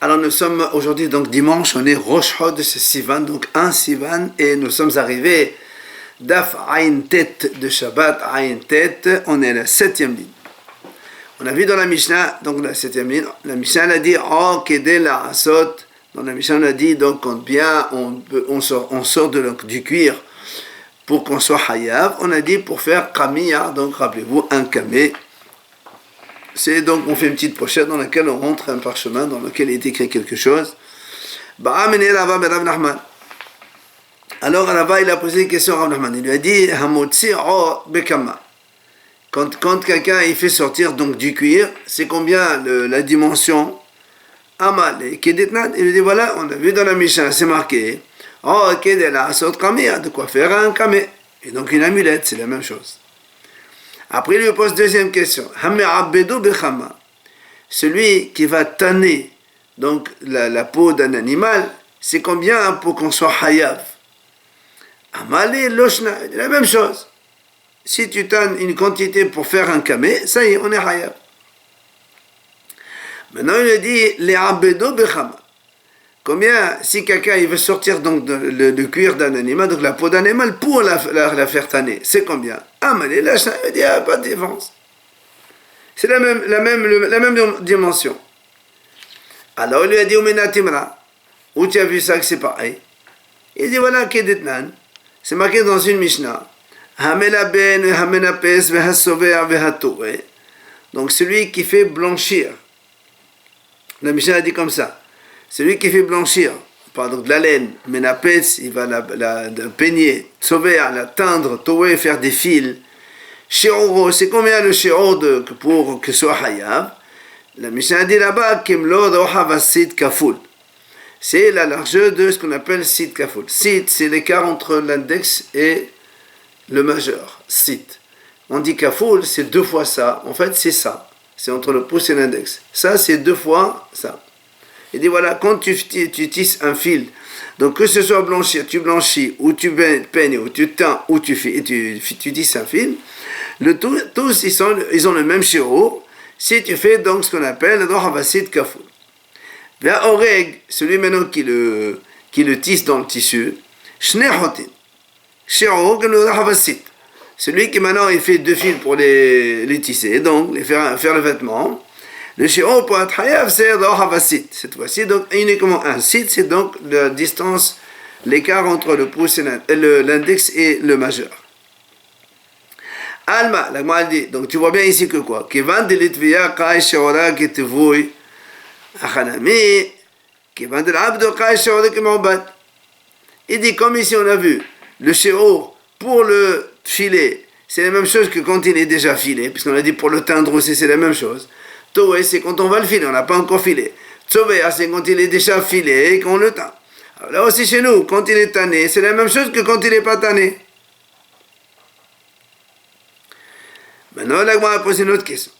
Alors nous sommes aujourd'hui donc dimanche, on est Rosh Chodesh Sivan, donc un Sivan, et nous sommes arrivés Daf Ayin Tet de Shabbat, Ayin Tet, on est à la 7e ligne. On a vu dans la Mishnah, donc la 7e ligne, la Mishnah a dit Oh Kedel Asot, dans la Mishnah on a dit donc on sort du cuir pour qu'on soit Hayav, on a dit pour faire Kamiya, donc rappelez-vous un Kamé. C'est donc, on fait une petite pochette dans laquelle on rentre un parchemin dans lequel il est écrit quelque chose. Alors Rava, il a posé une question à Rav Nachman. Il lui a dit quand quelqu'un il fait sortir donc du cuir, c'est combien la dimension? Il lui dit voilà, on a vu dans la Mishnah, c'est marqué de quoi faire un kamé. Et donc une amulette, c'est la même chose. Après, il lui pose deuxième question. Celui qui va tanner donc la peau d'un animal, c'est combien pour qu'on soit hayav? Amalé loshna, la même chose. Si tu tannes une quantité pour faire un kamé, ça y est, on est hayav. Maintenant, il dit les abedo bechama. Combien, si quelqu'un il veut sortir donc le cuir d'un animal, donc la peau d'un animal, pour la faire tanner, c'est combien? Ah, mais là, ça veut dire pas de différence. C'est la même dimension. Alors, il lui a dit, où tu as vu ça que c'est pareil? Il dit, voilà, c'est marqué dans une Mishnah. Donc, celui qui fait blanchir. La Mishnah a dit comme ça. Celui qui fait blanchir, pardon, de la laine, menapetz, il va la peigner, sauver, la teindre, touer, faire des fils. Shi'oro, c'est combien le shi'or pour que ce soit hayav? La Mishnah dit là-bas, kemlo dohav sid kaful. C'est la largeur de ce qu'on appelle sid kaful. Sid, c'est l'écart entre l'index et le majeur. Sid. On dit kaful, c'est 2 fois ça. En fait, c'est ça. C'est entre le pouce et l'index. Ça, c'est 2 fois ça. Il dit voilà, quand tu tisses un fil, donc que ce soit blanchir, tu blanchis, ou tu peignes, ou tu teins, ou tu tisses un fil, tous ils ont le même shi'ur, si tu fais donc ce qu'on appelle le havasid kaful. Vers oreg, celui maintenant qui le tisse dans le tissu, shnehotin, shi'ur comme le havasid. Celui qui maintenant il fait 2 fils pour les tisser, donc faire le vêtement. Le shi'ur pour être hayav, c'est havasid. Cette fois-ci, donc uniquement un sid, c'est donc la distance, l'écart entre le pouce et l'index et le majeur. Alma, la Gemara dit, donc tu vois bien ici que quoi? Kivan de l'itviya kai shi'ura ketevui achanami, kivan de l'abdo kai shi'ura kemaubat. Il dit, comme ici on a vu, le shi'ur pour le filet, c'est la même chose que quand il est déjà filé, puisqu'on a dit pour le teindre aussi, c'est la même chose. Toé, c'est quand on va le filer, on n'a pas encore filé. Tsové, c'est quand il est déjà filé et qu'on le teint. Alors là aussi chez nous, quand il est tanné, c'est la même chose que quand il n'est pas tanné. Maintenant, là, on va poser une autre question.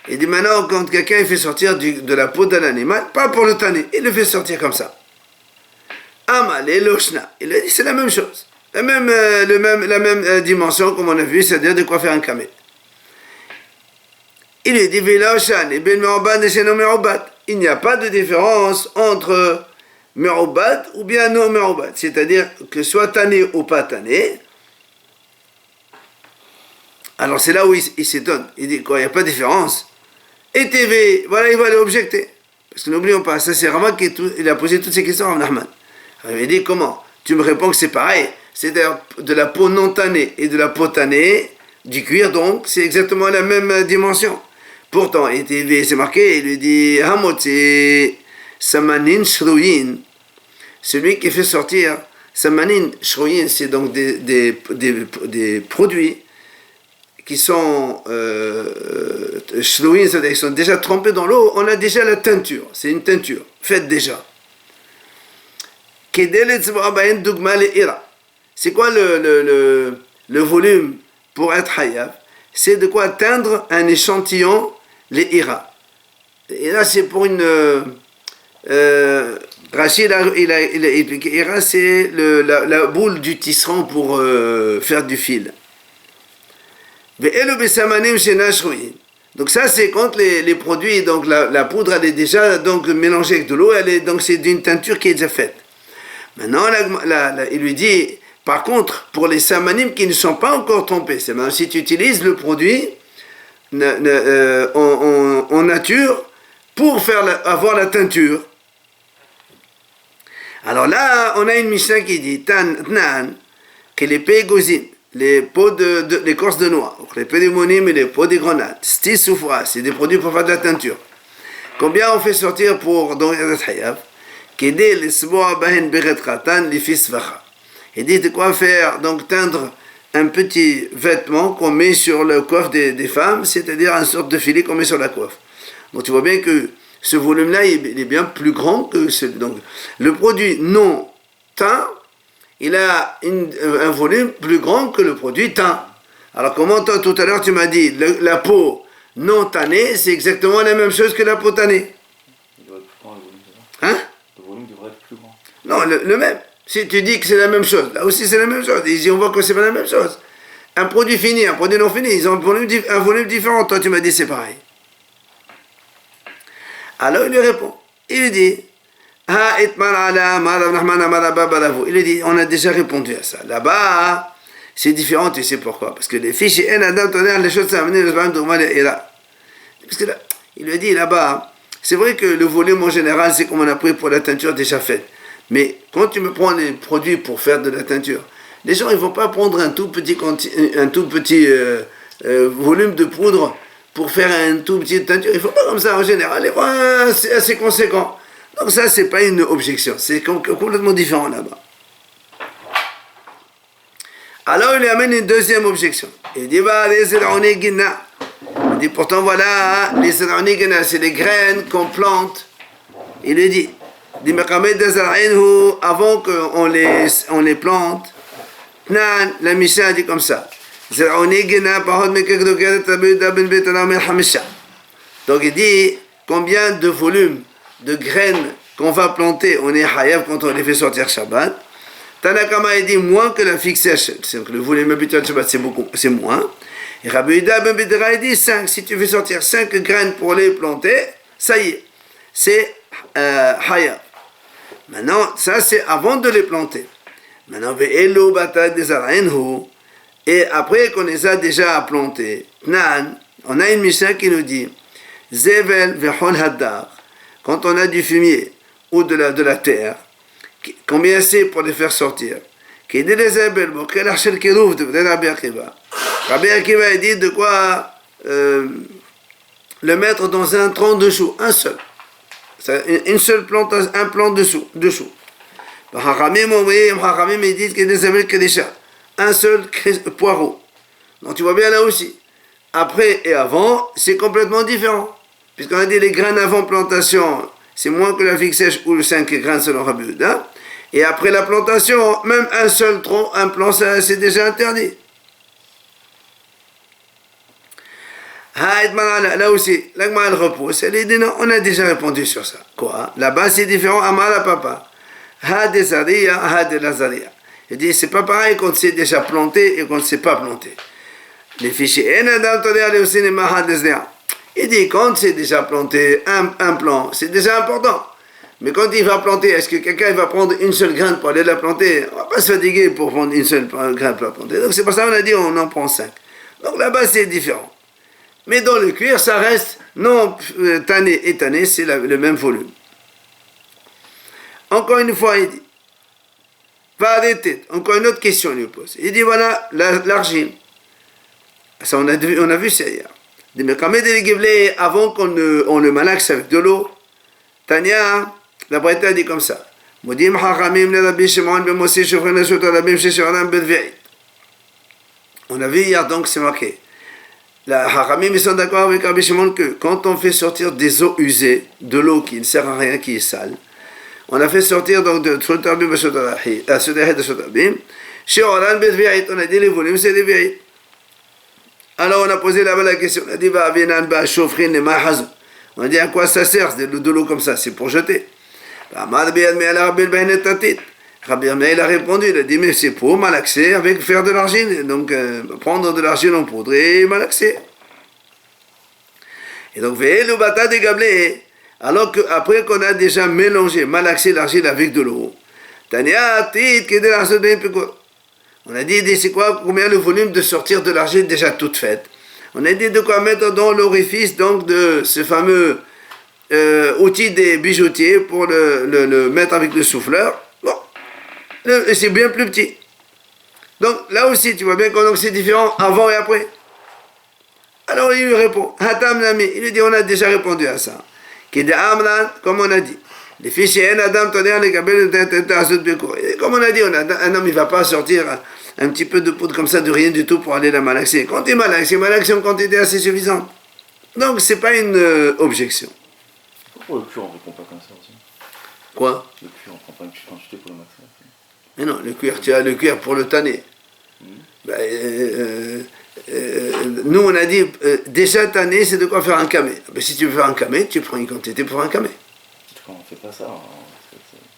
Il dit maintenant, quand quelqu'un fait sortir de la peau d'un animal, pas pour le tanner, il le fait sortir comme ça. Amal et loshna, il a dit c'est la même chose. La même dimension, comme on a vu, c'est-à-dire de quoi faire un kamé. Il est dit, il n'y a pas de différence entre me'obat ou bien non me'obat. C'est-à-dire que soit tanné ou pas tanné. Alors c'est là où il s'étonne. Il dit quoi, il n'y a pas de différence. Et TV, voilà, il va aller objecter. Parce que n'oublions pas, ça c'est Rava qui il a posé toutes ces questions à Rav Nachman. Il dit comment? Tu me réponds que c'est pareil. C'est-à-dire de la peau non tannée et de la peau tannée, du cuir donc, c'est exactement la même dimension. Pourtant, c'est marqué, il lui dit Hamotse Samanin Shrouyin. Celui qui fait sortir Samanin Shrouyin, c'est donc des produits qui sont Shrouyin, c'est-à-dire qu'ils sont déjà trempés dans l'eau. On a déjà la teinture, c'est une teinture, faite déjà. C'est quoi le volume pour être hayav? C'est de quoi teindre un échantillon, les ira. Et là, c'est pour une... Rachid, il a expliqué, ira, c'est la boule du tisserand pour faire du fil. Donc ça, c'est quand les produits, donc la poudre, elle est déjà donc mélangée avec de l'eau, donc c'est d'une teinture qui est déjà faite. Maintenant, il lui dit, par contre, pour les samanim qui ne sont pas encore trompés, c'est même si tu utilises le produit en nature pour avoir la teinture. Alors là, on a une Mishnah qui dit, Tnan, que les pégosines, les pots l'écorce de noix, les pédémonimes et les pots des grenades, stis soufra, c'est des produits pour faire de la teinture. Combien on fait sortir pour donc Hayab? Qui dit les sboa bahen beret khatan li fisvacha. Il dit de quoi faire donc teindre un petit vêtement qu'on met sur le coiffe des femmes, c'est-à-dire une sorte de filet qu'on met sur la coiffe. Donc tu vois bien que ce volume-là, il est bien plus grand que donc le produit non teint, il a un volume plus grand que le produit teint. Alors comment toi, tout à l'heure tu m'as dit la peau non tannée, c'est exactement la même chose que la peau tannée. Il devrait être plus grand, le volume, c'est ça? Hein? Le volume devrait être plus grand. Non, le même. Si tu dis que c'est la même chose, là aussi c'est la même chose. Ici on voit que c'est pas la même chose. Un produit fini, un produit non fini, ils ont un volume différent. Toi tu m'as dit c'est pareil. Alors il lui répond. Il lui dit, il lui dit, on a déjà répondu à ça. Là-bas, c'est différent, tu sais pourquoi. Parce que les fiches, les choses sont amenées, parce que là, il lui dit là-bas, c'est vrai que le volume en général, c'est comme on a pris pour la teinture déjà faite. Mais quand tu me prends les produits pour faire de la teinture, les gens ils ne vont pas prendre un tout petit volume de poudre pour faire un tout petit teinture. Il ne faut pas comme ça en général. C'est assez conséquent. Donc ça, c'est pas une objection. C'est complètement différent là-bas. Alors il lui amène une deuxième objection. Il dit, il dit pourtant voilà, les zer'oni-gina, c'est les graines qu'on plante. Il lui dit, avant qu'on les plante, la Mishnah dit comme ça. Donc il dit combien de volume de graines qu'on va planter, on est hayav quand on les fait sortir Shabbat. Tanakama il dit moins que la figue sèche, c'est que le volume habituel de Shabbat c'est moins. Et Rabbi Yehuda ben Bedra il dit 5, si tu fais sortir 5 graines pour les planter, ça y est, c'est hayav. Maintenant, ça c'est avant de les planter. Maintenant, et après qu'on les a déjà plantés, on a une Mishnah qui nous dit Zevel vechol hadar, quand on a du fumier ou de la terre, combien c'est pour les faire sortir? Rabbi Akiva dit de quoi le mettre dans un tronc de chou, un seul. Une seule plante, un plant de chou. Hachamim ils disent que un seul poireau. Donc tu vois bien là aussi. Après et avant, c'est complètement différent. Puisqu'on a dit les graines avant plantation, c'est moins que la figue sèche ou le 5 graines selon Rabbi Yehuda. Et après la plantation, même un seul tronc, un plant, c'est déjà interdit. Là aussi, l'agma elle repousse. Elle dit non, on a déjà répondu sur ça. Quoi? Là-bas c'est différent. Amala papa. Ha de Zaria, ha de Lazaria. Il dit c'est pas pareil quand c'est déjà planté et quand c'est pas planté. Les fichiers. Il dit quand c'est déjà planté un plant, c'est déjà important. Mais quand il va planter, est-ce que quelqu'un va prendre une seule graine pour aller la planter? On va pas se fatiguer pour prendre une seule graine pour la planter. Donc c'est pour ça qu'on a dit on en prend 5. Donc là-bas c'est différent. Mais dans le cuir, ça reste non tanné et tanné, c'est le même volume. Encore une fois, il dit, va arrêter. Encore une autre question, il lui pose. Il dit, voilà, l'argile. Ça, on a vu ça hier. Il dit, mais quand même, avant qu'on le malaxe avec de l'eau, Tania, la Braïta dit comme ça. On a vu hier, donc, c'est marqué. La Haramim, ils sont d'accord avec Rabbi Shimon que quand on fait sortir des eaux usées, de l'eau qui ne sert à rien, qui est sale, on a fait sortir donc de Sotabim à Sotabim, chez Oran Bezviait, on a dit les volumes, c'est des vieilles. Alors on a posé là-bas la question, on a dit, va Avinan, ba Shofrin, les Mahazou. On a dit, à quoi ça sert de l'eau comme ça? C'est pour jeter. Rabbi Meir a répondu, il a dit, mais c'est pour malaxer avec faire de l'argile, donc prendre de l'argile en poudre et malaxer. Et donc, ve'elu bata de gablé, alors qu'après qu'on a déjà mélangé, malaxé l'argile avec de l'eau, tania tit que de l'argile bien plus court. On a dit, c'est quoi, combien le volume de sortir de l'argile déjà toute faite. On a dit de quoi mettre dans l'orifice, donc, de ce fameux outil des bijoutiers pour le mettre avec le souffleur. Bon, c'est bien plus petit. Donc, là aussi, tu vois bien que c'est différent avant et après. Alors, il lui répond, Hatam Nami, il lui dit, on a déjà répondu à ça. Comme on a dit. Les fichiers, Adam, comme on a dit, un homme, il ne va pas sortir un petit peu de poudre comme ça, de rien du tout pour aller la malaxer. Quand il malaxe en quantité assez suffisante. Donc, ce n'est pas une objection. Pourquoi le cuir, on ne répond pas comme ça aussi? Quoi? Le cuir, on ne prend pas une quantité pour le maximum. Mais non, le cuir, tu as le cuir pour le tanner. Nous, on a dit, déjà tanner, c'est de quoi faire un camé. Si tu veux faire un camé, tu prends une quantité pour un camé. Quand on ne fait pas ça,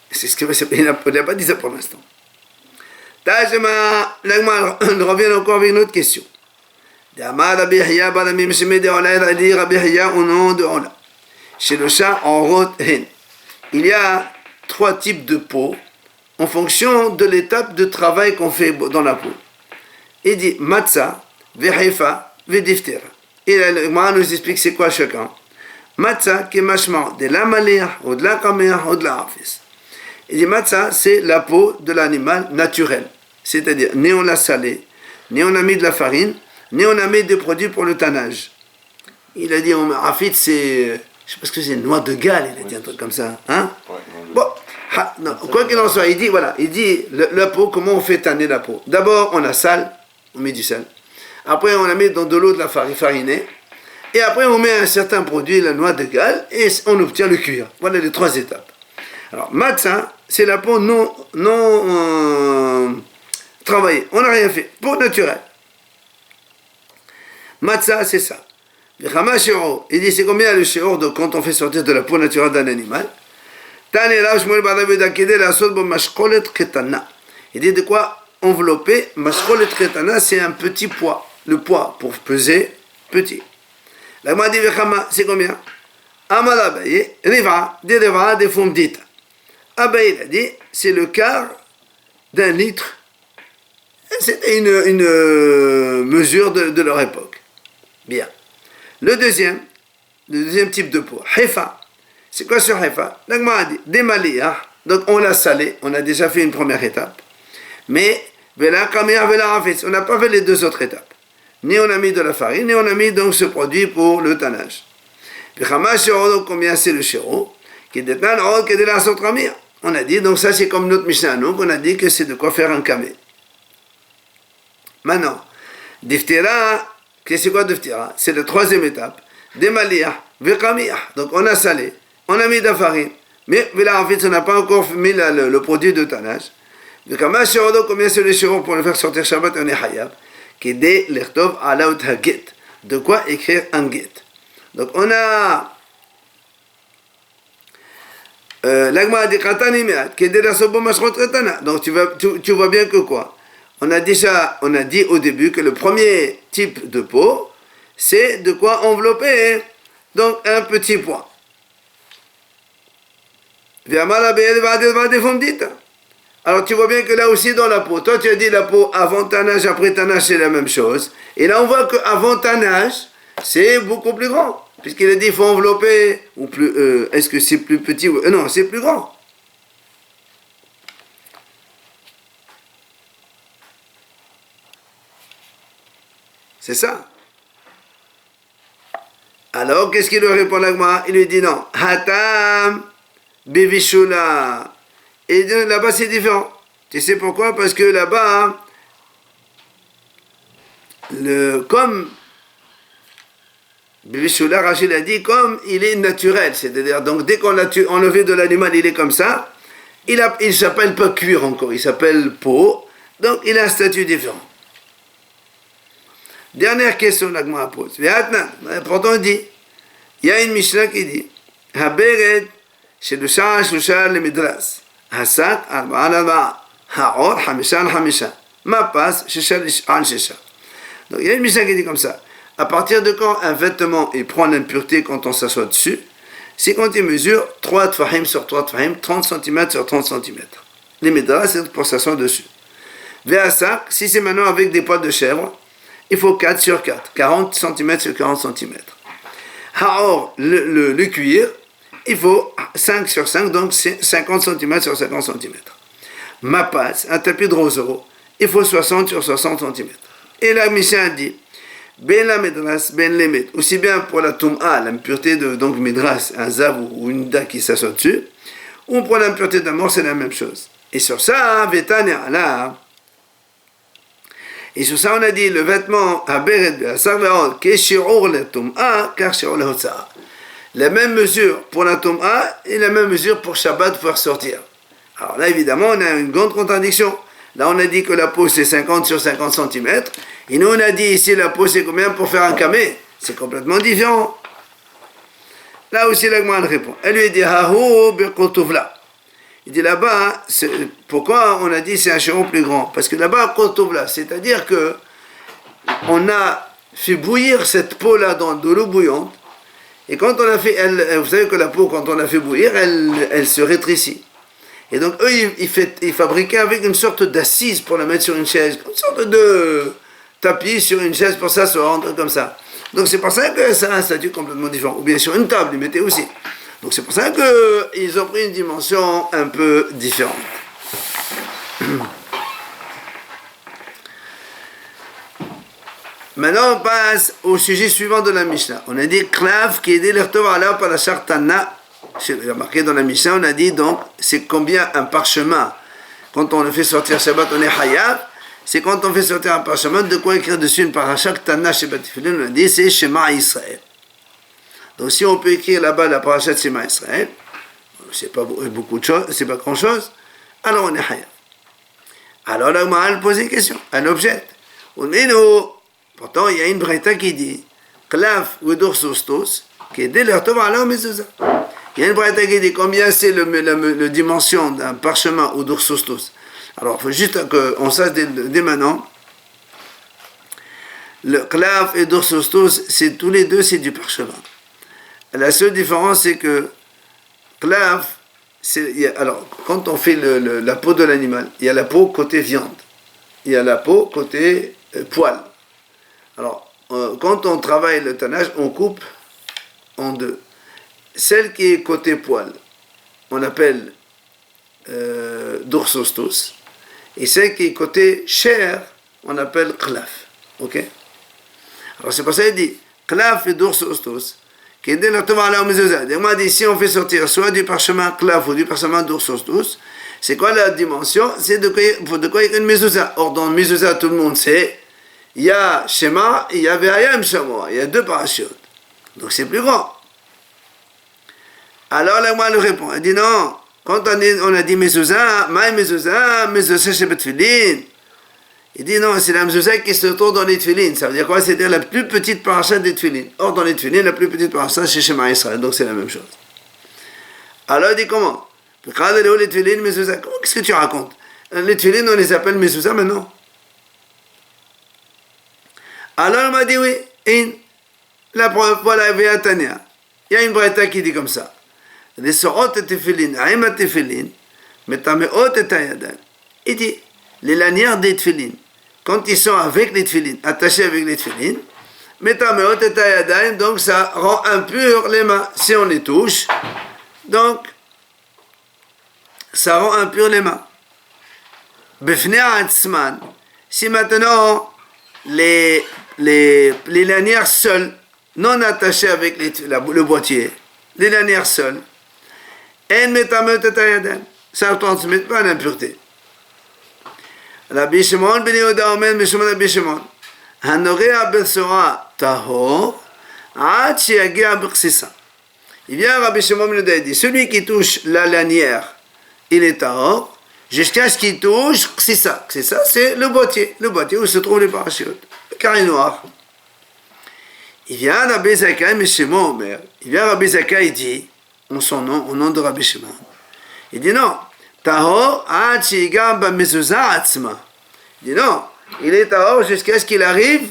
c'est ce qu'il n'a pas dit ça pour l'instant. Tajma, on revient encore avec une autre question. Chez le chat, en rote, il y a 3 types de peau en fonction de l'étape de travail qu'on fait dans la peau. Il dit matzah, vehefa, vediftera. Et là, le Gemara nous explique c'est quoi chacun. Matzah, qui est machement de la malia, ou de la caméra, ou de la hafis. Il dit matzah, c'est la peau de l'animal naturel. C'est-à-dire, ni on l'a salé, ni on a mis de la farine, ni on a mis des produits pour le tannage. Il a dit, hafit, c'est, je sais pas ce que c'est, noix de Galles, il a dit un truc comme ça. Hein? Bon, non, quoi qu'il en soit, il dit, voilà, il dit, la peau, comment on fait tanner la peau? D'abord, on la sale, on met du sel. Après, on la met dans de l'eau de la farinée. Et après, on met un certain produit, la noix de Galles, et on obtient le cuir. Voilà les 3 étapes. Alors, matzah, c'est la peau non travaillée. On n'a rien fait. Peau naturelle. Matzah, c'est ça. Il dit, c'est combien le shiur de quand on fait sortir de la peau naturelle d'un animal? Il dit de quoi envelopper. Mashkolet ketana, c'est un petit poids. Le poids pour peser petit. La Gemara dit c'est combien? Amal Abaye, Riva, des fondita. Abaye, il a dit, c'est le quart d'un litre. C'était une mesure de leur époque. Bien. Le deuxième type de peau, Hefa. C'est quoi sur Hefa? La Gemara dit, des maliyah. Donc on l'a salé, on a déjà fait une première étape. Mais, vela kamia, vela rafis, on n'a pas fait les 2 autres étapes. Ni on a mis de la farine, ni on a mis donc ce produit pour le tannage. Combien c'est le chéro? On a dit, donc ça c'est comme notre Mishnah, donc on a dit que c'est de quoi faire un camé. Maintenant, diftera, qu'est-ce que c'est quoi diftera? C'est la 3e étape. Demaliyah, vekamiyah. Donc on a salé, on a mis de la farine, mais en fait on n'a pas encore mis le produit de tannage. Combien c'est le chéro pour le faire sortir Shabbat, on est hayab. De quoi écrire un get. Donc on a donc tu vois bien que quoi? On a dit au début que le premier type de peau, c'est de quoi envelopper donc un petit poids. Alors tu vois bien que là aussi dans la peau, toi tu as dit la peau avant tannage, après tannage c'est la même chose. Et là on voit qu'avant tannage, c'est beaucoup plus grand. Puisqu'il a dit qu'il faut envelopper, ou plus, est-ce que c'est plus petit ou... non, c'est plus grand. C'est ça. Alors qu'est-ce qu'il lui répond à Gemara? Il lui dit non. Hatam bivishula. Et là-bas, c'est différent. Tu sais pourquoi? Parce que là-bas, comme Bivishula, Rachid a dit, comme il est naturel, c'est-à-dire, donc dès qu'on l'a enlevé de l'animal, il est comme ça, il ne s'appelle pas cuir encore, il s'appelle peau, donc il a un statut différent. Dernière question, l'Agma pose. Pourtant, on dit, il y a une Mishnah qui dit, Haberet, chez le Shah, le Midras. Hasat, Arba'an, Arba'a. Ha'or, Hamishan, Hamishan. Ma passe, Shishal, An, Shisha. Donc il y a une Mishnah qui dit comme ça. À partir de quand un vêtement il prend l'impureté quand on s'assoit dessus, c'est quand il mesure 3 tfahim sur 3 tfahim, 30 cm sur 30 cm. Les médras, c'est pour s'asseoir dessus. Véasak, si c'est maintenant avec des poils de chèvre, il faut 4 sur 4, 40 cm sur 40 cm. Or, le cuir, il faut 5 sur 5, donc c'est 50 cm sur 50 cm. Mapas, un tapis de roseau, il faut 60 sur 60 cm. Et la Mishnah dit, ben la médras, ben les met, aussi bien pour la toum'a, l'impureté de donc médras, un zav ou une da qui s'assoit dessus, ou pour l'impureté de la mort, c'est la même chose. Et sur ça, Vétan et Allah, et sur ça, on a dit le vêtement à Béret, la même mesure pour la Tom'a et la même mesure pour Shabbat pour sortir. Alors là, évidemment, on a une grande contradiction. Là, on a dit que la peau c'est 50 sur 50 cm. Et nous, on a dit ici la peau c'est combien pour faire un camé. C'est complètement différent. Là aussi, la Gemara répond. Elle lui dit Hahu Birkotovla. Il dit là-bas, pourquoi on a dit c'est un chéron plus grand? Parce que là-bas, Kotovla, c'est-à-dire que on a fait bouillir cette peau-là dans de l'eau bouillante. Et quand on a fait, vous savez que la peau, quand on la fait bouillir, elle se rétrécit. Et donc, eux, ils fabriquaient avec une sorte d'assise pour la mettre sur une chaise, une sorte de tapis sur une chaise pour s'asseoir, comme ça. Donc, c'est pour ça que ça a un statut complètement différent. Ou bien sur une table, ils mettaient aussi. Donc, c'est pour ça qu'ils ont pris une dimension un peu différente. Maintenant, on passe au sujet suivant de la Mishnah. On a dit Klav qui est dit l'Ertov ala par la Chartana. Il y a marqué dans la Mishnah, on a dit donc, c'est combien un parchemin. Quand on le fait sortir Shabbat, on est Hayab. C'est quand on fait sortir un parchemin, de quoi écrire dessus une paracha Tana Shabbat Tefillin, on a dit c'est Shema Israël. Donc si on peut écrire là-bas la paracha de Shema Israël, c'est pas beaucoup de choses, c'est pas grand chose, alors on est Hayab. Alors là, on a posé une question, un objet. On est pourtant, il y a une braïta qui dit Klav ou Dorsostos, qui est dès leur tov ala mezuzah. Il y a une braïta qui dit combien c'est la dimension d'un parchemin ou d'orsostos. Alors, il faut juste qu'on sache dès maintenant. Le Klav et d'orsostos, c'est tous les deux, c'est du parchemin. La seule différence, c'est que Klav, alors, quand on fait la peau de l'animal, il y a la peau côté viande, il y a la peau côté poil. Alors, quand on travaille le tannage, on coupe en deux. Celle qui est côté poil, on appelle dorsostos, et celle qui est côté chair, on appelle klaf. Ok? Alors, c'est pour ça qu'il dit klaf et dorsostos, qui est dès la tova ala mezuzah. Moi, dit si on fait sortir soit du parchemin klaf ou du parchemin dorsostos, c'est quoi la dimension? C'est de quoi il y a une mezuzah. Or, dans le mezuzah, tout le monde sait. Il y a Shema, il y a Ve'ayam Shema, il y a deux parachutes. Donc c'est plus grand. Alors là, moi, elle répond. Elle dit non, quand on a dit Mezuzah, Maï Mezuzah, Mezuzah Shabbat Tefillin. Il dit non, c'est la Mezuzah qui se trouve dans les Tefillin. Ça veut dire quoi? C'est-à-dire la plus petite paracha des Tefillin. Or, dans les Tefillin, la plus petite paracha, c'est Shema Israël. Donc c'est la même chose. Alors il dit comment? Les Tefillin, Mezuzah. Qu'est-ce que tu racontes? Les Tefillin, on les appelle Mezuzah maintenant. Alors, il m'a dit oui. La preuve, voilà, Véatania. Il y a une braïta qui dit comme ça. Les sorot et tefillin, aïma tefillin, metameot et ayadan. Il dit, les lanières des tefillin, quand ils sont avec les tefillin, attachés avec les tefillin, metameot et ayadan, donc ça rend impur les mains. Si on les touche, donc, ça rend impur les mains. Befnei atzman. Si maintenant, les lanières seules, non attachées avec le boîtier, les lanières seules, ça ne transmet pas l'impureté. Rabbi Shimon ben Yehuda omer Mishimon Rabbi Shimon, Hanorea b'sora tahor, ad sheyagia b'chsisa. Il vient Rabbi Shimon ben Yehuda et dit, celui qui touche la lanière, il est tahor, jusqu'à ce qu'il touche chsisa. Chsisa, c'est le boîtier où se trouvent les parachutes, le carré noir. Il vient Rabbi Zakkai, mais Shimon Omer. Il vient Rabbi Zakkai, il dit, en son nom, au nom de Rabbi Shimon. Il dit non, tahor ad shigam b'mezuzah atzma. Il dit non, il est tahor jusqu'à ce qu'il arrive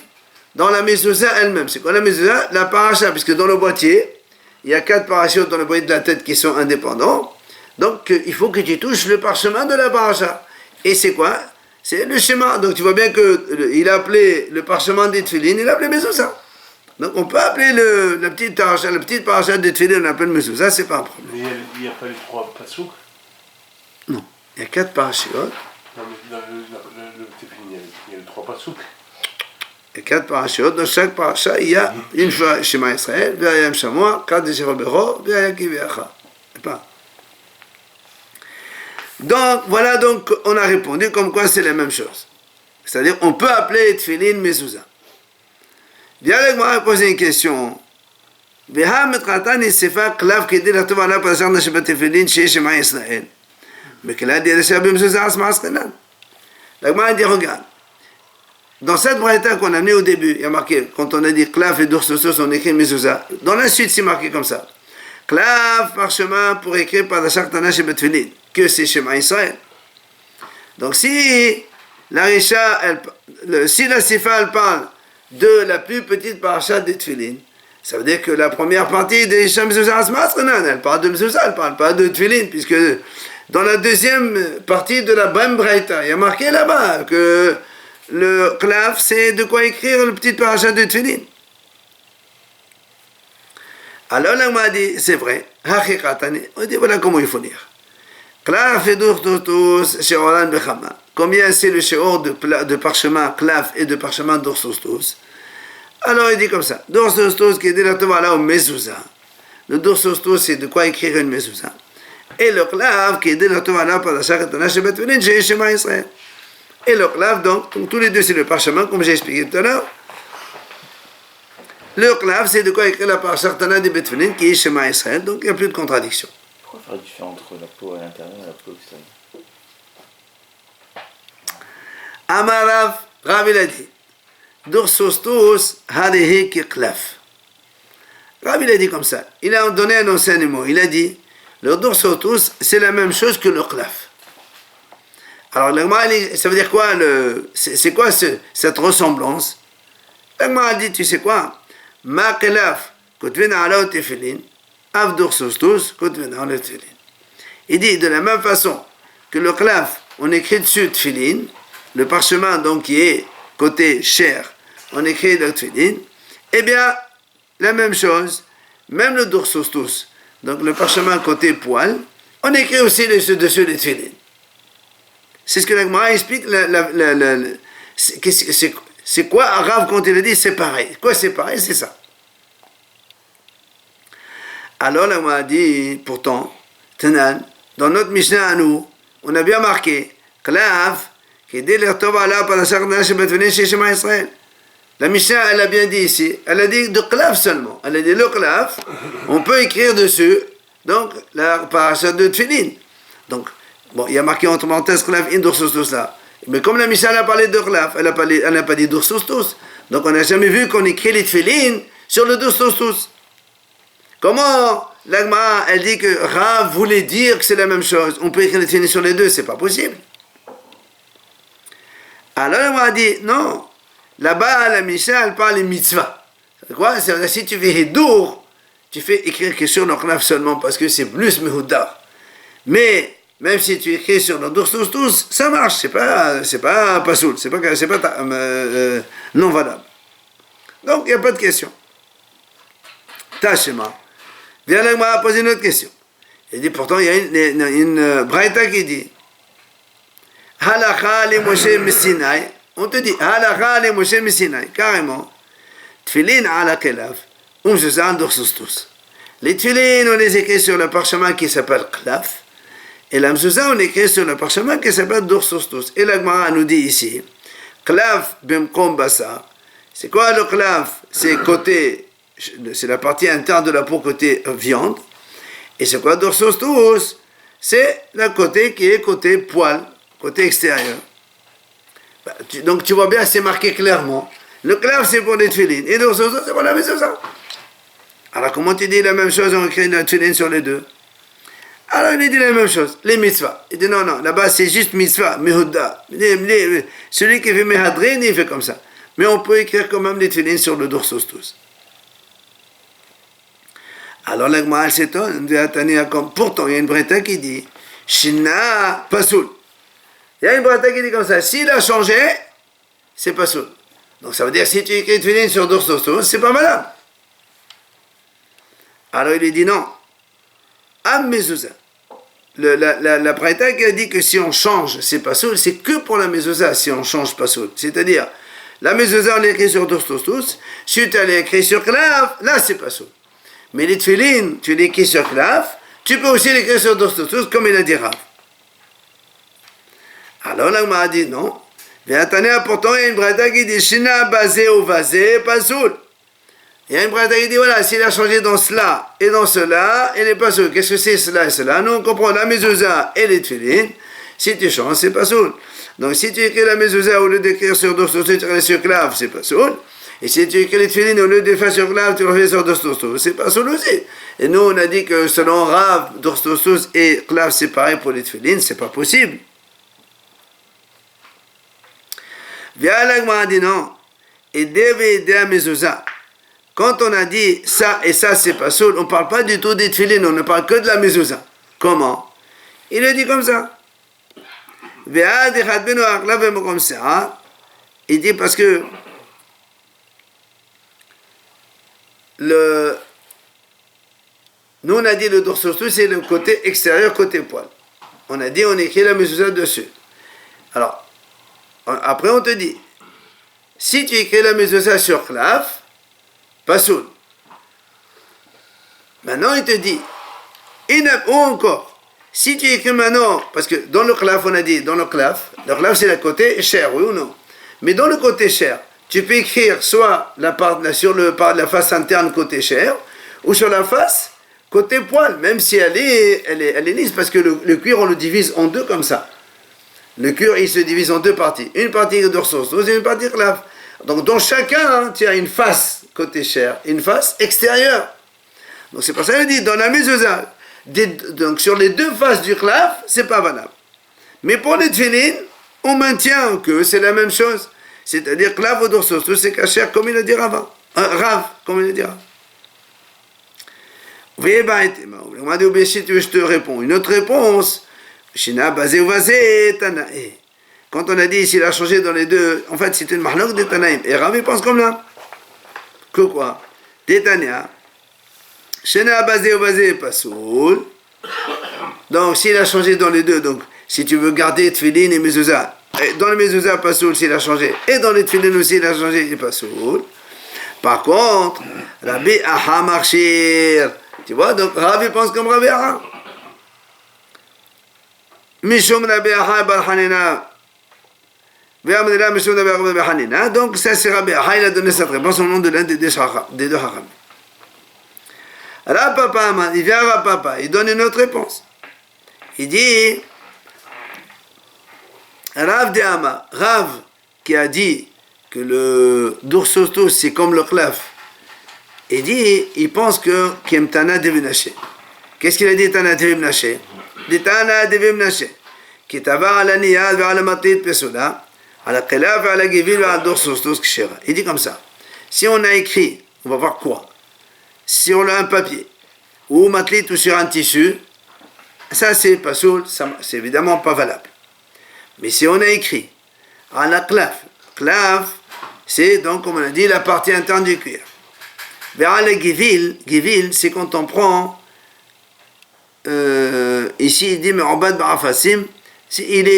dans la mezouza elle-même. C'est quoi la mezouza? La paracha, puisque dans le boîtier, il y a 4 parachutes dans le boîtier de la tête qui sont indépendants. Donc, il faut que tu touches le parchemin de la paracha. Et c'est quoi? C'est le schéma. Donc, tu vois bien qu'il a appelé le parchemin des tefilin, il a appelé mezouza. Donc, on peut appeler la petite paracha des tefilin, on l'appelle mezouza, c'est pas un problème. Mais il n'y a pas les 3 pasouks. Non, il y a 4 parachutes. Non, mais dans le tefilin, il y a les 3 pasouks. Il y a 4 parachutes. Dans chaque paracha, il y a une fois Shema Israël, V'ayam Shamoa, Kadesh Robero, V'ayaki V'yacha. Pas. Donc, voilà, donc, on a répondu comme quoi c'est la même chose. C'est-à-dire, on peut appeler Tfilin Mezouza. Bien, avec moi, poser une question. Veha metratan isefa klav kedi la tova la pasar na shebat Tfilin chez Shema Israël. Mais qu'elle a dit la shebat Mezouza asma askenan. L'agma dit, regarde. Dans cette braïta qu'on a amenée au début, il y a marqué, quand on a dit klav et dorsosos, on écrit Mezouza. Dans la suite, c'est marqué comme ça. Klav, parchemin, pour écrire par la Shartana chez Betfilin, que c'est Shema Israël. Donc si la Risha, si la Sifa, elle parle de la plus petite paracha des Tfilin, ça veut dire que la première partie de Risha Mezouza Asmasrenan, elle parle de Mezouza, elle parle pas de Tfilin, puisque dans la deuxième partie de la Bam Braïta, il y a marqué là-bas que le Klav, c'est de quoi écrire le petit paracha de Tfilin. Alors là, on m'a dit, c'est vrai, on dit voilà comment il faut dire. Combien c'est le shiur de parchemin Klav et de parchemin dorsostos? Alors il dit comme ça, dorsostos qui est de la Tova au mezouza. Le dorsostos c'est de quoi écrire une mezouza. Et le Klav qui est de la Tova par la Shartana chez Betfilin, j'ai Shema Israël. Et le Klav, donc tous les deux c'est le parchemin, comme j'ai expliqué tout à l'heure. Le Klav, c'est de quoi écrire la Shartana de Betfilin, qui est Shema Israël, donc il n'y a plus de contradiction. Pourquoi faire la différence entre la peau à l'intérieur et la peau extérieure? Amarav, Rav il a dit, Dorsostos harehe ki Klav. Rav il a dit comme ça, il a donné un enseignement, il a dit, le Dorsostos, c'est la même chose que le Klav. Alors, ça veut dire quoi, c'est quoi cette ressemblance? L'agma a dit, tu sais quoi? Ma kelaf, kotvena ala tefilin, av dorsostos, kotvena ala tefilin. Il dit, de la même façon que le klaf, on écrit dessus tefilin, le parchemin donc qui est côté chair, on écrit le tefilin, eh bien, la même chose, même le dorsostos, donc le parchemin côté poil, on écrit aussi dessus les tefilin. C'est ce que l'agma explique, c'est quoi Arav quand il a dit c'est pareil? Quoi c'est pareil? C'est ça. Alors là, on a dit, pourtant, Tanan, dans notre Mishnah à nous, on a bien marqué, Klav, qui est l'Ertov Allah par la Shartana chez Betfilin chez Shema Israël. La Mishnah, elle a bien dit ici, elle a dit de Klav seulement. Elle a dit le Klav, on peut écrire dessus, donc, la paracha de Tfilin. Donc, bon, il y a marqué entre parenthèses Klav in dorsostos là. Mais comme la Mishnah a parlé de Klav, elle n'a pas dit dorsostos. Donc on n'a jamais vu qu'on écrit les tefilin sur le dorsostos. Comment l'Agma, elle dit que Rav voulait dire que c'est la même chose? On peut écrire les tefilin sur les deux, c'est pas possible. Alors l'Agma a dit, non, là-bas la Mishnah, elle parle des mitzvahs. C'est quoi? C'est-à-dire si tu fais Hidour, tu fais écrire que sur le Klav seulement parce que c'est plus Mehoudar. Mais même si tu écris sur le dorsostos, ça marche, c'est pas pasoul, c'est pas non valable. Donc il n'y a pas de question. Tachema. Viens là, moi poser une autre question. Il dit pourtant il y a une braïta qui dit Halakha le Moshe Messinai. On te dit Halakha le Moshe Messinai, carrément. Tfilin ala kelaf, mezouza dorsostos. Les tfilin on les écrit sur le parchemin qui s'appelle klaf. Et la mezouza, on écrit sur le parchemin qui s'appelle dorsostos. Et la Gemara nous dit ici, klav bimkom basa. C'est quoi le klav? C'est la partie interne de la peau côté viande. Et c'est quoi dorsostos? C'est le côté qui est côté poil, côté extérieur. Donc tu vois bien, c'est marqué clairement. Le klav c'est pour les tfilin. Et dorsostos c'est pour la mezouza. Alors comment tu dis la même chose, on écrit la tfilin sur les deux? Alors il dit la même chose, les mitzvahs. Il dit non, là-bas c'est juste mitzvah, mehouda. Celui qui fait mehadrin, il fait comme ça. mais on peut écrire quand même les tefilines sur le dorsos tous. Alors la Gemara s'étonne, pourtant il y a une breta qui dit Shina Pasoul. Il y a une breta qui dit comme ça, s'il a changé, c'est Pasoul. Donc ça veut dire si tu écris tefilin sur dorsos tous, c'est pas valable. Alors il lui dit non. Am mezouza. La breta qui a dit que si on change, c'est Pasoul, c'est que pour la mezouza si on change Pasoul. C'est-à-dire, la mezouza on l'écrit sur dorsos tous, si tu l'as écrit sur clav, là c'est Pasoul. Mais les tefilines, tu l'écris sur clav, tu peux aussi l'écrire sur dorsos tous, comme il a dit Rav. Alors là, on m'a dit non. Mais attendez, pourtant, il y a une breta qui dit Shina basé ou vasé, Pasoul. Il y a une breta qui dit voilà, s'il a changé dans cela et dans cela, il n'est pas soul. Qu'est-ce que c'est cela et cela? Nous, on comprend la mezouza et les tefilines. Si tu changes, c'est pas soul. Donc, si tu écris la mezouza au lieu d'écrire sur dorsos, tu écris sur clav, c'est pas soul. Et si tu écris les tefilines au lieu de faire sur clav, tu le fais sur dorsos, c'est pas soul aussi. Et nous, on a dit que selon Rav, dorsos et clav, c'est pareil pour les tefilines, c'est pas possible. Viens là, on dit non. Et deve aider la mezouza. Quand on a dit ça et ça, c'est pas soul, on ne parle pas du tout des tefilines, on ne parle que de la mezouza. Comment? Il le dit comme ça. Il dit parce que nous on a dit le dorsos tous, c'est le côté extérieur, côté poil. On a dit on écrit la mezouza dessus. Alors, après on te dit, si tu écris la mezouza sur clav, pas soul. Maintenant, il te dit, ou encore, si tu écris maintenant, parce que dans le clav, on a dit, dans le clav c'est le côté cher, oui ou non? Mais dans le côté cher, tu peux écrire soit sur la face interne côté cher, ou sur la face côté poil, même si elle est lisse, parce que le cuir, on le divise en deux comme ça. Le cuir, il se divise en deux parties. Une partie dorsos, une partie clav. Donc, dans chacun, tu as une face côté chair, une face extérieure. Donc, c'est pour ça qu'il dit, dans la mezouza, donc sur les deux faces du clav, c'est pas valable. Mais pour les tefilines, on maintient que c'est la même chose. C'est-à-dire clav ou dorsos, tout c'est caché comme il a dit Rav, comme il a dit Rav. On m'a dit, je te réponds. Une autre réponse, Shina basé ou vasé, tanae. Quand on a dit s'il a changé dans les deux, en fait c'est une mahlok de Tanaïm. Et Rav pense comme là. Que quoi? Détania. Shena basé ou basé pasoul. Donc s'il a changé dans les deux, donc si tu veux garder tefilin et mezouza, dans les mezouza pasoul s'il a changé, et dans les tefilin aussi il a changé et pasoul. Par contre, Rabbi Aha marchir. Tu vois, donc Rav pense comme Rabbi Aha. Mishum Rabbi Aha bar Hanina. Donc ça c'est Rabbi Aha, il a donné cette réponse au nom de l'un des deux haram. Rav Papa, il vient à Rav Papa, il donne une autre réponse. Il dit Rav de Ama, Rav qui a dit que le dorsos tous c'est comme le clav, il pense que Tana Devi Menashe. Qu'est-ce qu'il a dit Tana Devi Menashe? Dit Tana Devi Menashe qui t'avar à la niyad vers la matrit pesula. Il dit comme ça. Si on a écrit, on va voir quoi? Si on a un papier, ou matlit ou sur un tissu, ça c'est pas soul, c'est évidemment pas valable. Mais si on a écrit à la clav, c'est donc, comme on a dit, la partie interne du cuir. Vers le givil, c'est quand on prend, ici il dit, mais en bas de Barafasim, il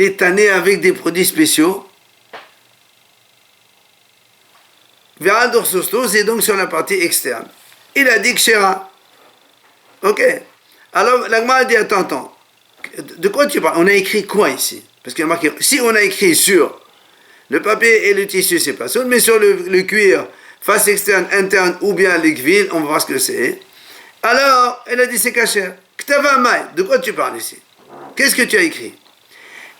est tanné avec des produits spéciaux. Vers dorsos tous, et donc sur la partie externe. Il a dit que Kshera. Ok. Alors, l'agma a dit, attends. De quoi tu parles? On a écrit quoi ici? Parce qu'il y a marqué, si on a écrit sur le papier et le tissu, c'est pas ça, mais sur le cuir, face externe, interne, ou bien l'aiguille, on va voir ce que c'est. Alors, elle a dit, c'est caché. Ktava Mai, de quoi tu parles ici? Qu'est-ce que tu as écrit?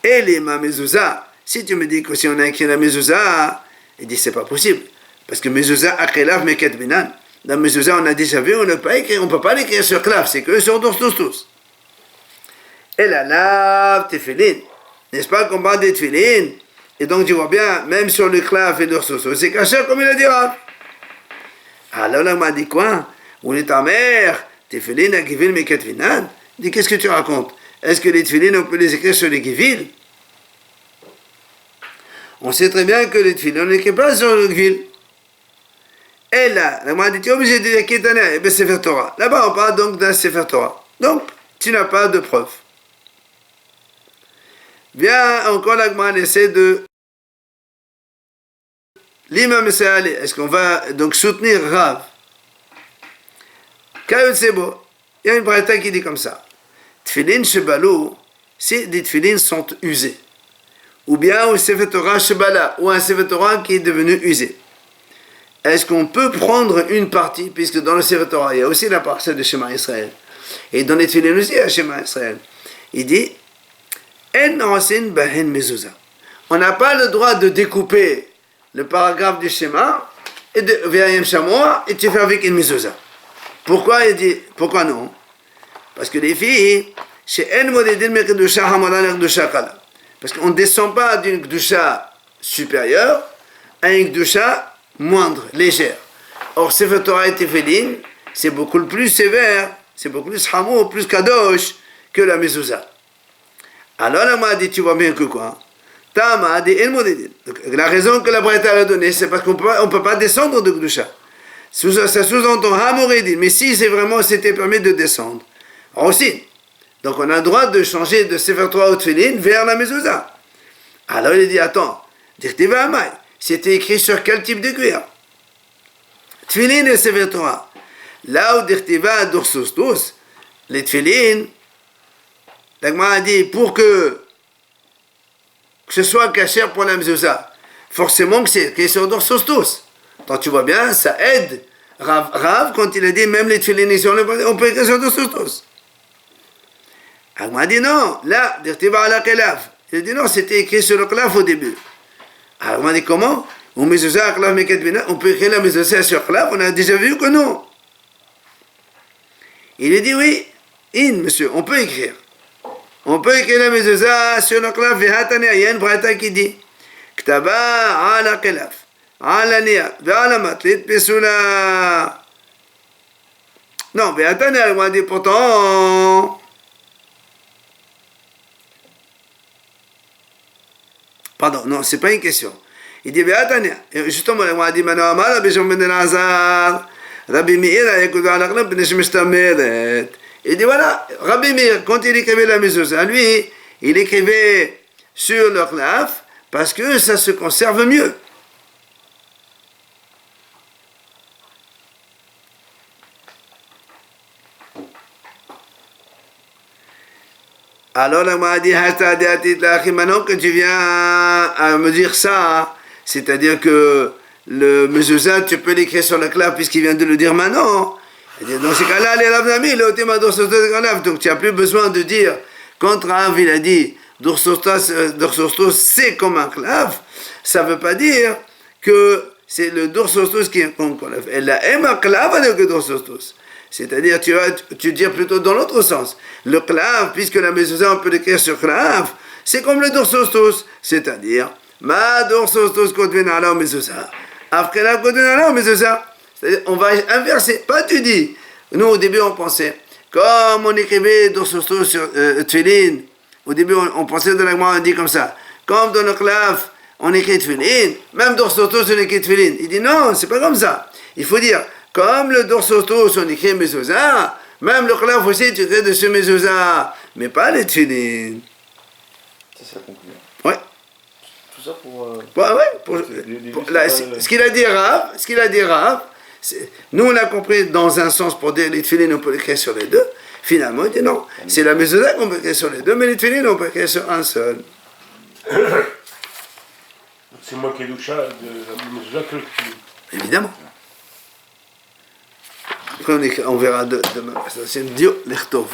Et les ma mezouza, si tu me dis que si on a écrit la mezouza, il dit c'est pas possible. Parce que mezouza akhelav meket binan. La mezouza, on a déjà vu, on ne peut pas l'écrire sur clav, c'est que sur dorsos tous. Et la lave tefilin. n'est-ce pas, qu'on parle des tefilines, et donc tu vois bien, même sur le clave et l'orsoso, c'est caché comme il a dit Rav. Alors là, on m'a dit quoi? Où est ta mère? Tefilin à Givil Meketvinan? Il dit, qu'est-ce que tu racontes? Est-ce que les tefilines, on peut les écrire sur les Givil? On sait très bien que les tefilines, on n'écrit pas sur le Givil. Et là, on m'a dit, tu es obligé de dire Ketana et Sefer Torah. Là-bas, on parle donc d'un Sefer Torah. Donc, tu n'as pas de preuve. Bien, encore la Gemara essaie de l'imam Sa'ali. Est-ce qu'on va donc soutenir Rav? Kayot Sebo. Il y a une braïta qui dit comme ça. Tfilin Shebalou, si des tfilines sont usés. Ou bien un Sefer Torah Shebala, ou un Sefer Torah qui est devenu usé. Est-ce qu'on peut prendre une partie, puisque dans le Sefer Torah, il y a aussi la partie de Shema Israël. Et dans les tfilines aussi, il y a Shema Israël. Il dit, on n'a pas le droit de découper le paragraphe du Shema et de V'yayem Shamoa et tu fais avec une mezouza. Pourquoi il dit, pourquoi non? Parce que les filles, parce qu'on ne descend pas d'une Gdusha supérieure à une Gdusha moindre, légère. Or, Sefer Torah et Tefillin, c'est beaucoup plus sévère, c'est beaucoup plus hamour, plus kadosh que la mezouza. Alors la m'a dit, tu vois bien que quoi? Tama dit el modédin. La raison que la Braïta a donnée, c'est parce qu'on ne peut pas descendre de Gdusha. Ça sous-entend Hamorédin, mais si c'est vraiment c'était permis de descendre. Aussi. Donc on a le droit de changer de Sefer Torah ou Tefillin vers la mezouza. Alors il dit, attends, Dirtiva Amay, c'était écrit sur quel type de cuir? Tefillin et Sefer Torah. Là où Dirtiva Dorsostos, les Tefillin, la Gemara a dit, pour que ce soit cachère pour la mezouza, forcément que c'est écrit sur Dorsostos. Donc tu vois bien, ça aide Rav quand il a dit, même les tefillin, on peut écrire sur Dorsostos. La Gemara a dit, non, là, Dirtiva ala Kelaf. Il a dit, non, c'était écrit sur le Kelaf au début. Alors on a dit, comment? On peut écrire la mezouza sur Kelaf, on a déjà vu que non. Il a dit, oui, monsieur, on peut écrire. On peut écrire la mezouza sur le Kelaf, Vehatania, il y a une braïta qui dit, Ktaba ala Kelaf, ala Nia, Ve'ala Matlit, Pesula. Non, Vehatania, on a dit, pourtant, pardon, non, c'est pas une question. Il dit, Ve'atania, justement, on a dit, Mano Amara, Bishon ben el-Azar, Rabbi Meir, Yekudu ala Kelaf, Beneshmeshtameret. Il dit voilà, Rabbi Meir, quand il écrivait la mezouza, lui, il écrivait sur le Kelaf parce que ça se conserve mieux. Alors là, m'a dit, maintenant que tu viens à me dire ça, c'est-à-dire que le mezouza, tu peux l'écrire sur le Kelaf puisqu'il vient de le dire maintenant. Dans ces cas-là, donc tu n'as plus besoin de dire, quand Rav il a dit Dorsostos c'est comme un clave, ça ne veut pas dire que c'est le Dorsostos qui est comme un clave. Elle a un clave avec le Dorsostos. C'est-à-dire, tu dis plutôt dans l'autre sens. Le clave, puisque la mezouza on peut l'écrire sur clave, c'est comme le Dorsostos. C'est-à-dire, ma Dorsostos kodven ala mezouza. Après la kodven ala mezouza. C'est-à-dire, on va inverser. Pas tu dis. Nous, au début, on pensait, comme on écrivait Dorsostos sur Tefillin, au début, on pensait de la Gemara, on dit comme ça. Comme dans le Kelaf, on écrit Tefillin, même Dorsostos, on écrit Tefillin. Il dit non, c'est pas comme ça. Il faut dire, comme le Dorsostos, on écrit mezouza, même le Kelaf aussi, tu écris dessus mezouza, mais pas les Tefillin. C'est ça conclut. Ouais. Tout ça pour... Ce qu'il a dit Rav, nous on a compris dans un sens pour dire les tefillin on peut l'écrire sur les deux. Finalement il dit non, c'est la mezouza qu'on peut écrire sur les deux, mais les tefillin on peut écrire sur un seul. C'est moi qui ai doucha de la mezouza que le tefillin. Évidemment. Après on verra demain. C'est un Dieu l'echtov.